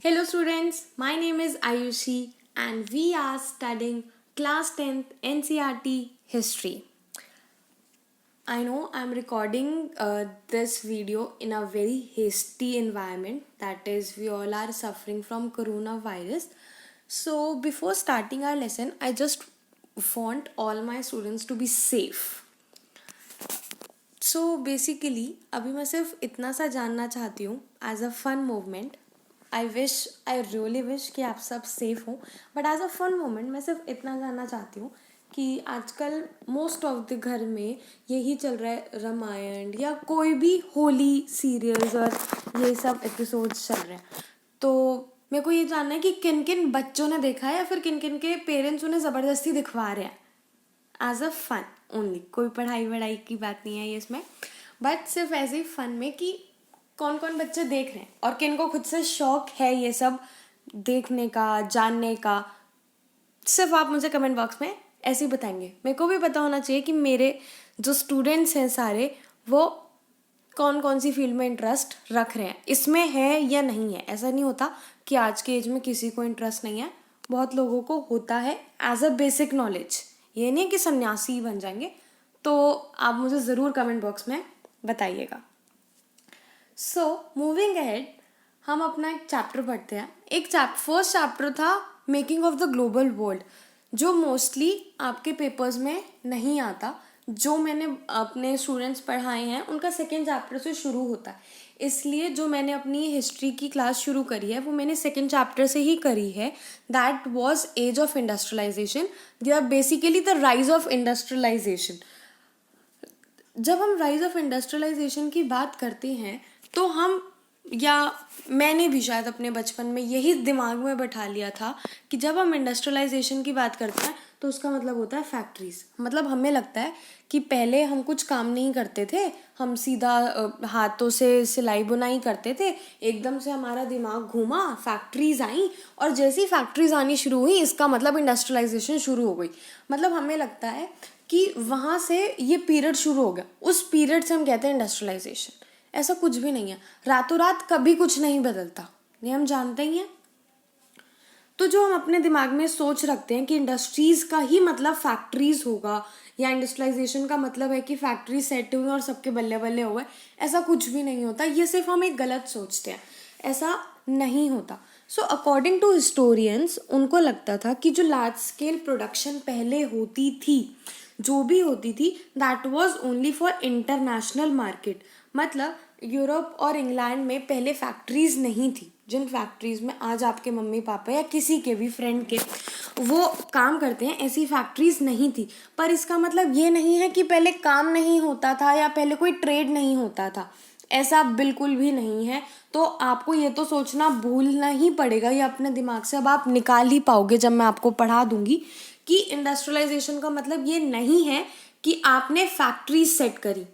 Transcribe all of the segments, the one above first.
Hello students, my name is Ayushi and we are studying class 10th NCERT history. I know I'm recording this video in a very hasty environment, that is we all are suffering from coronavirus. So before starting our lesson, I just want all my students to be safe. So basically अभी मैं सिर्फ इतना सा जानना चाहती हूँ as a fun movement. I really wish कि आप सब सेफ हों, but as a fun moment मैं सिर्फ इतना जानना चाहती हूँ कि आजकल मोस्ट ऑफ द घर में यही चल रहा है, रामायण या कोई भी होली सीरियल्स और ये सब एपिसोड्स चल रहे हैं. तो मेरे को ये जानना है कि किन किन बच्चों ने देखा है या फिर किन किन के पेरेंट्स उन्हें ज़बरदस्ती दिखवा रहे हैं एज अ फन ओनली. कोई पढ़ाई वढ़ाई की बात नहीं है ये इसमें, बट सिर्फ ऐसे ही फन में कि कौन कौन बच्चे देख रहे हैं और किन को खुद से शौक है ये सब देखने का, जानने का. सिर्फ आप मुझे कमेंट बॉक्स में ऐसे ही बताएंगे. मेरे को भी पता होना चाहिए कि मेरे जो स्टूडेंट्स हैं सारे वो कौन कौन सी फील्ड में इंटरेस्ट रख रहे हैं, इसमें है या नहीं है. ऐसा नहीं होता कि आज के एज में किसी को इंटरेस्ट नहीं है, बहुत लोगों को होता है एज अ बेसिक नॉलेज. ये नहीं कि सन्यासी बन जाएंगे. तो आप मुझे ज़रूर कमेंट बॉक्स में बताइएगा. सो मूविंग अहेड, हम अपना एक चैप्टर पढ़ते हैं. फर्स्ट चैप्टर था making of the global world, जो मोस्टली आपके पेपर्स में नहीं आता. जो मैंने अपने स्टूडेंट्स पढ़ाए हैं उनका सेकेंड चैप्टर से शुरू होता है, इसलिए जो मैंने अपनी हिस्ट्री की क्लास शुरू करी है वो मैंने सेकेंड चैप्टर से ही करी है. That was age of industrialization. They are basically the rise of industrialization. जब हम राइज ऑफ इंडस्ट्रियलाइजेशन की बात करते हैं तो हम, या मैंने भी शायद अपने बचपन में यही दिमाग में बैठा लिया था कि जब हम इंडस्ट्रियलाइजेशन की बात करते हैं तो उसका मतलब होता है फैक्ट्रीज. मतलब हमें लगता है कि पहले हम कुछ काम नहीं करते थे, हम सीधा हाथों से सिलाई बुनाई करते थे, एकदम से हमारा दिमाग घूमा, फैक्ट्रीज आई, और जैसी फैक्ट्रीज आनी शुरू हुई इसका मतलब इंडस्ट्रियलाइजेशन शुरू हो गई. मतलब हमें लगता है कि वहाँ से ये पीरियड शुरू हो गया, उस पीरियड से हम कहते हैं इंडस्ट्रियलाइजेशन. ऐसा कुछ भी नहीं है. रातों रात कभी कुछ नहीं बदलता, ये हम जानते ही हैं. तो जो हम अपने दिमाग में सोच रखते हैं कि इंडस्ट्रीज का ही मतलब फैक्ट्रीज होगा या इंडस्ट्रियलाइजेशन का मतलब है कि फैक्ट्री सेट हुए और सबके बल्ले बल्ले हुए, ऐसा कुछ भी नहीं होता. ये सिर्फ हम एक गलत सोचते हैं, ऐसा नहीं होता. सो अकॉर्डिंग टू हिस्टोरियंस, उनको लगता था कि जो लार्ज स्केल प्रोडक्शन पहले होती थी, जो भी होती थी, that was only for international market. मतलब यूरोप और इंग्लैंड में पहले फैक्ट्रीज नहीं थी. जिन फैक्ट्रीज में आज आपके मम्मी पापा या किसी के भी फ्रेंड के वो काम करते हैं, ऐसी फैक्ट्रीज नहीं थी. पर इसका मतलब ये नहीं है कि पहले काम नहीं होता था या पहले कोई ट्रेड नहीं होता था, ऐसा बिल्कुल भी नहीं है. तो आपको ये तो सोचना भूलना ही पड़ेगा, ये अपने दिमाग से अब आप निकाल ही पाओगे जब मैं आपको पढ़ा दूंगी कि इंडस्ट्रियलाइजेशन का मतलब ये नहीं है कि आपने फैक्ट्रीज सेट करी.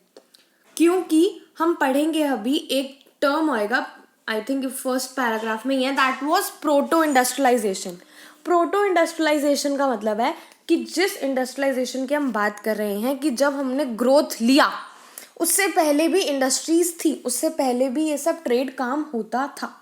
क्योंकि हम पढ़ेंगे अभी एक टर्म आएगा, आई थिंक फर्स्ट पैराग्राफ में ही है, that was proto industrialization. Proto industrialization का मतलब है कि जिस इंडस्ट्रियलाइजेशन की हम बात कर रहे हैं, कि जब हमने ग्रोथ लिया उससे पहले भी इंडस्ट्रीज थी, उससे पहले भी ये सब ट्रेड काम होता था.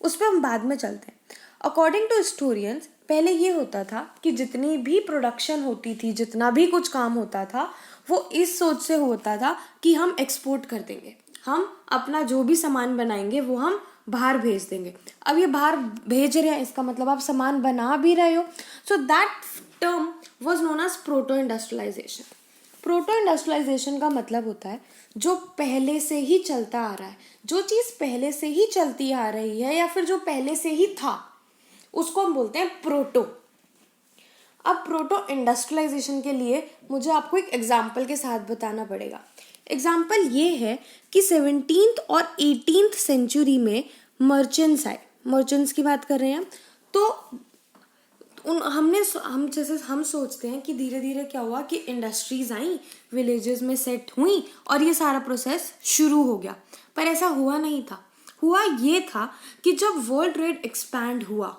उस पर हम बाद में चलते हैं. अकॉर्डिंग टू हिस्टोरियंस, पहले ये होता था कि जितनी भी प्रोडक्शन होती थी, जितना भी कुछ काम होता था, वो इस सोच से होता था कि हम एक्सपोर्ट कर देंगे, हम अपना जो भी सामान बनाएंगे वो हम बाहर भेज देंगे. अब ये बाहर भेज रहे हैं, इसका मतलब आप सामान बना भी रहे हो. So that term was known as proto industrialization. Proto industrialization का मतलब होता है जो पहले से ही चलता आ रहा है, जो चीज़ पहले से ही चलती आ रही है या फिर जो पहले से ही था, उसको हम बोलते हैं प्रोटो. अब प्रोटो इंडस्ट्रियलाइजेशन के लिए मुझे आपको एक एग्जाम्पल के साथ बताना पड़ेगा. एग्जाम्पल ये है कि 17th और 18th सेंचुरी में मर्चेंट्स आए. मर्चेंट्स की बात कर रहे हैं. तो हम सोचते हैं कि धीरे धीरे क्या हुआ कि इंडस्ट्रीज आई, विलेजेस में सेट हुई और ये सारा प्रोसेस शुरू हो गया. पर ऐसा हुआ नहीं था. हुआ ये था कि जब वर्ल्ड ट्रेड एक्सपैंड हुआ,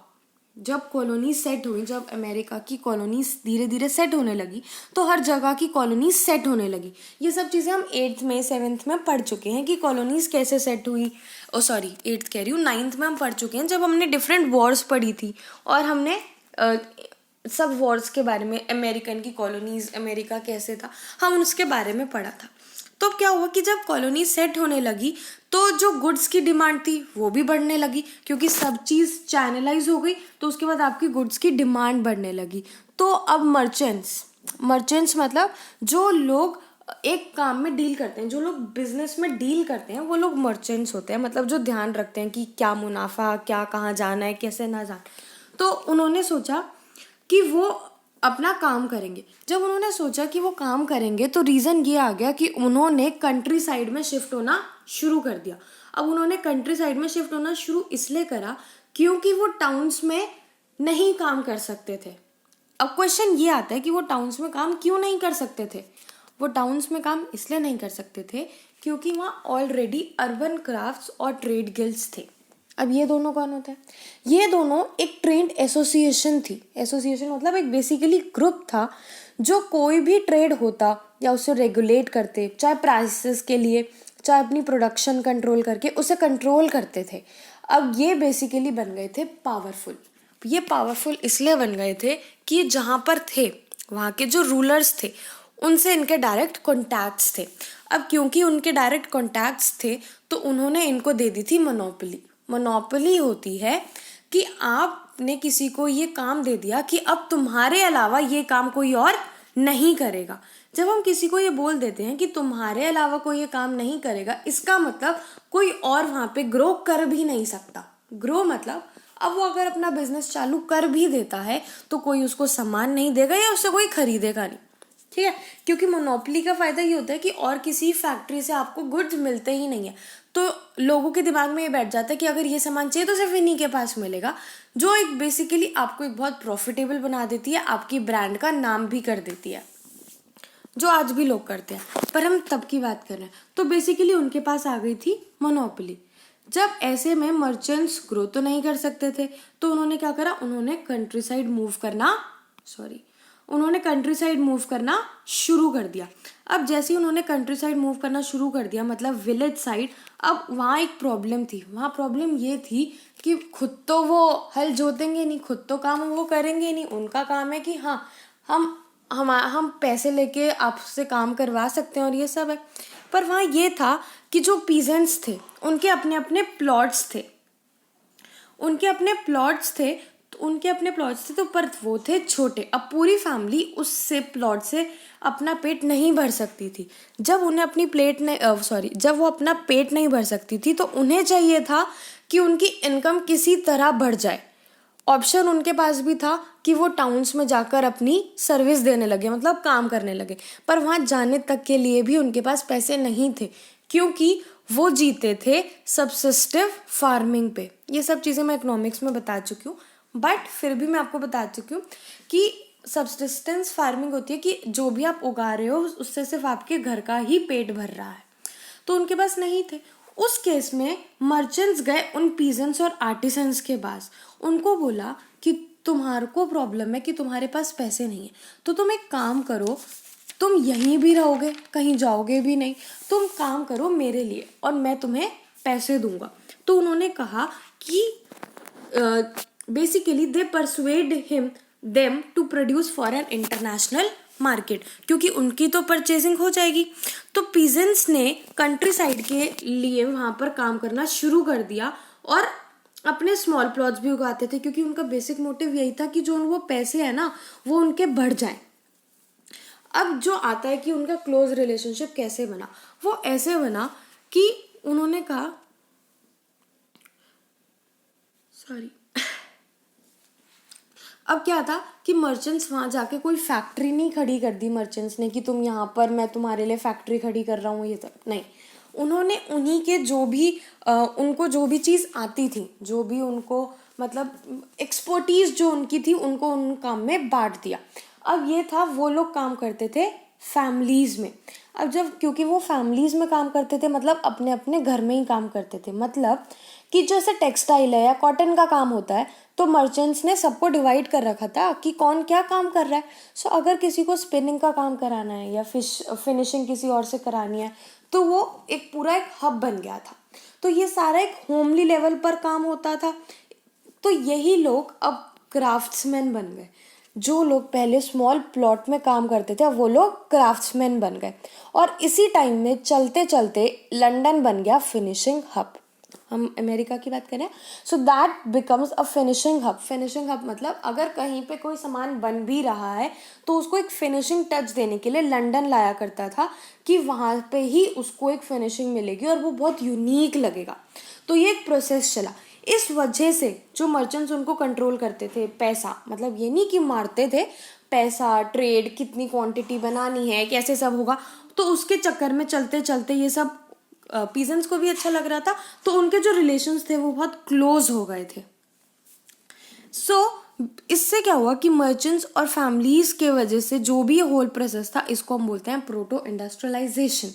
जब कॉलोनी सेट हुई, जब अमेरिका की कॉलोनीज धीरे धीरे सेट होने लगी तो हर जगह की कॉलोनीज सेट होने लगी। ये सब चीज़ें हम 8th में 7th में पढ़ चुके हैं कि कॉलोनीज कैसे सेट हुई। ओ सॉरी 8th कह रही हूँ, 9th में हम पढ़ चुके हैं जब हमने डिफरेंट वॉर्स पढ़ी थी और हमने सब वॉर्स के बारे में, अमेरिकन की कॉलोनीज, अमेरिका कैसे था, हम उसके बारे में पढ़ा था। तो क्या हुआ कि जब कॉलोनी सेट होने लगी तो जो गुड्स की डिमांड थी वो भी बढ़ने लगी, क्योंकि सब चीज़ चैनलाइज हो गई तो उसके बाद आपकी गुड्स की डिमांड बढ़ने लगी। तो अब मर्चेंट्स मतलब जो लोग एक काम में डील करते हैं, जो लोग बिजनेस में डील करते हैं, वो लोग मर्चेंट्स होते हैं। मतलब जो ध्यान रखते हैं कि क्या मुनाफा, क्या कहाँ जाना है, कैसे ना जाना। तो उन्होंने सोचा कि वो अपना काम करेंगे। जब उन्होंने सोचा कि वो काम करेंगे तो रीज़न ये आ गया कि उन्होंने कंट्री साइड में शिफ्ट होना शुरू कर दिया। अब उन्होंने कंट्री साइड में शिफ्ट होना शुरू इसलिए करा क्योंकि वो टाउन्स में नहीं काम कर सकते थे। अब क्वेश्चन ये आता है कि वो टाउन्स में काम क्यों नहीं कर सकते थे। वो टाउन्स में काम इसलिए नहीं कर सकते थे क्योंकि वहाँ ऑलरेडी अर्बन क्राफ्ट्स और ट्रेड गिल्ड्स थे। अब ये दोनों कौन होते हैं? ये दोनों एक ट्रेड एसोसिएशन थी। एसोसिएशन मतलब एक बेसिकली ग्रुप था जो कोई भी ट्रेड होता या उसे रेगुलेट करते, चाहे प्राइसेस के लिए, चाहे अपनी प्रोडक्शन कंट्रोल करके उसे कंट्रोल करते थे। अब ये बेसिकली बन गए थे पावरफुल। ये पावरफुल इसलिए बन गए थे कि जहाँ पर थे वहाँ के जो रूलर्स थे उनसे इनके डायरेक्ट कॉन्टैक्ट्स थे। अब क्योंकि उनके डायरेक्ट कॉन्टैक्ट्स थे तो उन्होंने इनको दे दी थी मोनोपोली। मोनोपोली होती है कि आपने किसी को ये काम दे दिया कि अब तुम्हारे अलावा ये काम कोई और नहीं करेगा। जब हम किसी को ये बोल देते हैं कि तुम्हारे अलावा कोई ये काम नहीं करेगा, इसका मतलब कोई और वहाँ पे ग्रो कर भी नहीं सकता। ग्रो मतलब अब वो अगर अपना बिजनेस चालू कर भी देता है तो कोई उसको सामान नहीं देगा या उससे कोई खरीदेगा नहीं। ठीक है, क्योंकि मोनोपोली का फायदा ये होता है कि और किसी फैक्ट्री से आपको गुड्स मिलते ही नहीं है। तो लोगों के दिमाग में ये बैठ जाता है कि अगर ये सामान चाहिए तो सिर्फ इन्हीं के पास मिलेगा, जो एक बेसिकली आपको एक बहुत प्रॉफिटेबल बना देती है, आपकी ब्रांड का नाम भी कर देती है, जो आज भी लोग करते हैं। पर हम तब की बात कर रहे हैं। तो बेसिकली उनके पास आ गई थी मोनोपोली। जब ऐसे में मर्चेंट्स ग्रो तो नहीं कर सकते थे तो उन्होंने क्या करा, उन्होंने कंट्री साइड मूव करना शुरू कर दिया। अब जैसे ही उन्होंने कंट्री साइड मूव करना शुरू कर दिया, मतलब विलेज साइड, अब वहाँ एक प्रॉब्लम थी। वहाँ प्रॉब्लम ये थी कि खुद तो वो हल जोतेंगे नहीं, खुद तो काम वो करेंगे नहीं। उनका काम है कि हाँ हम पैसे लेके आपसे काम करवा सकते हैं और ये सब है। पर वहाँ ये था कि जो पीजेंट्स थे उनके अपने अपने प्लॉट्स थे, तो पर वो थे छोटे। अब पूरी फैमिली उससे प्लॉट से अपना पेट नहीं भर सकती थी। जब वो अपना पेट नहीं भर सकती थी तो उन्हें चाहिए था कि उनकी इनकम किसी तरह बढ़ जाए। ऑप्शन उनके पास भी था कि वो टाउन्स में जाकर अपनी सर्विस देने लगे, मतलब काम करने लगे। पर वहाँ जाने तक के लिए भी उनके पास पैसे नहीं थे क्योंकि वो जीते थे सब्सिस्टिव फार्मिंग पे। ये सब चीज़ें मैं इकोनॉमिक्स में बता चुकी हूँ, बट फिर भी मैं आपको बता चुकी हूँ कि सब्सिस्टेंस फार्मिंग होती है कि जो भी आप उगा रहे हो उससे सिर्फ आपके घर का ही पेट भर रहा है। तो उनके पास नहीं थे। उस केस में मर्चेंट्स गए उन पीजेंट्स और आर्टिसंस के पास। उनको बोला कि तुम्हारे को प्रॉब्लम है कि तुम्हारे पास पैसे नहीं है, तो तुम एक काम करो, तुम यहीं भी रहोगे, कहीं जाओगे भी नहीं, तुम काम करो मेरे लिए और मैं तुम्हें पैसे दूंगा। तो उन्होंने कहा कि basically they persuade them to produce for an international market, क्योंकि उनकी तो परचेजिंग हो जाएगी। तो पीजेंट्स ने कंट्री साइड के लिए वहाँ पर काम करना शुरू कर दिया और अपने स्मॉल प्लॉट्स भी उगाते थे, क्योंकि उनका बेसिक मोटिव यही था कि जो वो पैसे है ना वो उनके बढ़ जाएं। अब जो आता है कि उनका क्लोज रिलेशनशिप कैसे बना, वो ऐसे बना कि उन्होंने कहा अब क्या था कि मर्चेंट्स वहाँ जाके कोई फैक्ट्री नहीं खड़ी कर दी मर्चेंट्स ने कि तुम यहाँ पर, मैं तुम्हारे लिए फैक्ट्री खड़ी कर रहा हूँ, ये सब नहीं। उन्होंने उन्हीं के जो भी उनको जो भी चीज़ आती थी, जो भी उनको मतलब एक्सपर्टीज जो उनकी थी, उनको उन काम में बांट दिया। अब ये था वो लोग काम करते थे फैमिलीज़ में। अब जब क्योंकि वो फैमिलीज़ में काम करते थे मतलब अपने अपने घर में ही काम करते थे, मतलब कि जैसे टेक्सटाइल है या कॉटन का काम होता है, तो मर्चेंट्स ने सबको डिवाइड कर रखा था कि कौन क्या काम कर रहा है. सो अगर किसी को स्पिनिंग का काम कराना है या फिनिशिंग किसी और से करानी है, तो वो एक पूरा एक हब बन गया था. तो ये सारा एक होमली लेवल पर काम होता था. तो यही लोग अब क्राफ्ट्समैन बन गए. जो लोग पहले स्मॉल प्लॉट में काम करते थे, अब वो लोग क्राफ्ट्समैन बन गए. और इसी टाइम में चलते चलते लंदन बन गया फिनिशिंग हब. हम अमेरिका की बात करें, so that becomes a finishing hub. Finishing hub मतलब अगर कहीं पे कोई सामान बन भी रहा है, तो उसको एक फिनिशिंग टच देने के लिए लंदन लाया करता था कि वहाँ पे ही उसको एक फिनिशिंग मिलेगी और वो बहुत यूनिक लगेगा. तो ये एक प्रोसेस चला. इस वजह से जो मर्चेंट्स उनको कंट्रोल करते थे, पैसा, मतलब ये नहीं कि मारते थे, पैसा, ट्रेड, कितनी क्वांटिटी बनानी है, कैसे सब होगा, तो उसके चक्कर में चलते चलते ये सब पीजेंट्स को भी अच्छा लग रहा था. तो उनके जो रिलेशंस थे वो बहुत क्लोज हो गए थे. सो इससे क्या हुआ कि मर्चेंट्स और फैमिलीज के वजह से जो भी ये होल प्रोसेस था, इसको हम बोलते हैं प्रोटो इंडस्ट्रियलाइजेशन.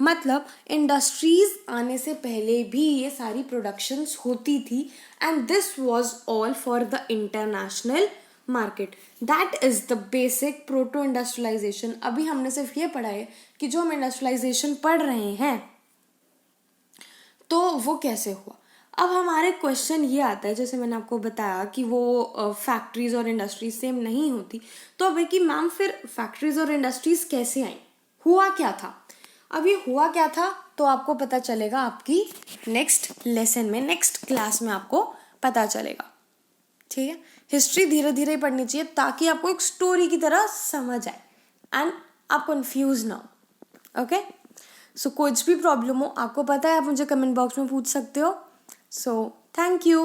मतलब इंडस्ट्रीज आने से पहले भी ये सारी प्रोडक्शंस होती थी, and this was all for the international market. That is the basic proto industrialization. अभी हमने सिर्फ ये पढ़ा है कि जो हम इंडस्ट्रियलाइजेशन पढ़ रहे हैं, तो वो कैसे हुआ. अब हमारे क्वेश्चन ये आता है, जैसे मैंने आपको बताया कि वो फैक्ट्रीज और इंडस्ट्रीज सेम नहीं होती. तो अब है कि मैम फिर फैक्ट्रीज और इंडस्ट्रीज कैसे आई, हुआ क्या था. अब ये हुआ क्या था तो आपको पता चलेगा आपकी नेक्स्ट लेसन में, नेक्स्ट क्लास में आपको पता चलेगा. ठीक है. हिस्ट्री धीरे धीरे पढ़नी चाहिए ताकि आपको एक स्टोरी की तरह समझ आए एंड आप कंफ्यूज ना हो. ओके. सो कुछ भी प्रॉब्लम हो, आपको पता है, आप मुझे कमेंट बॉक्स में पूछ सकते हो. So thank you.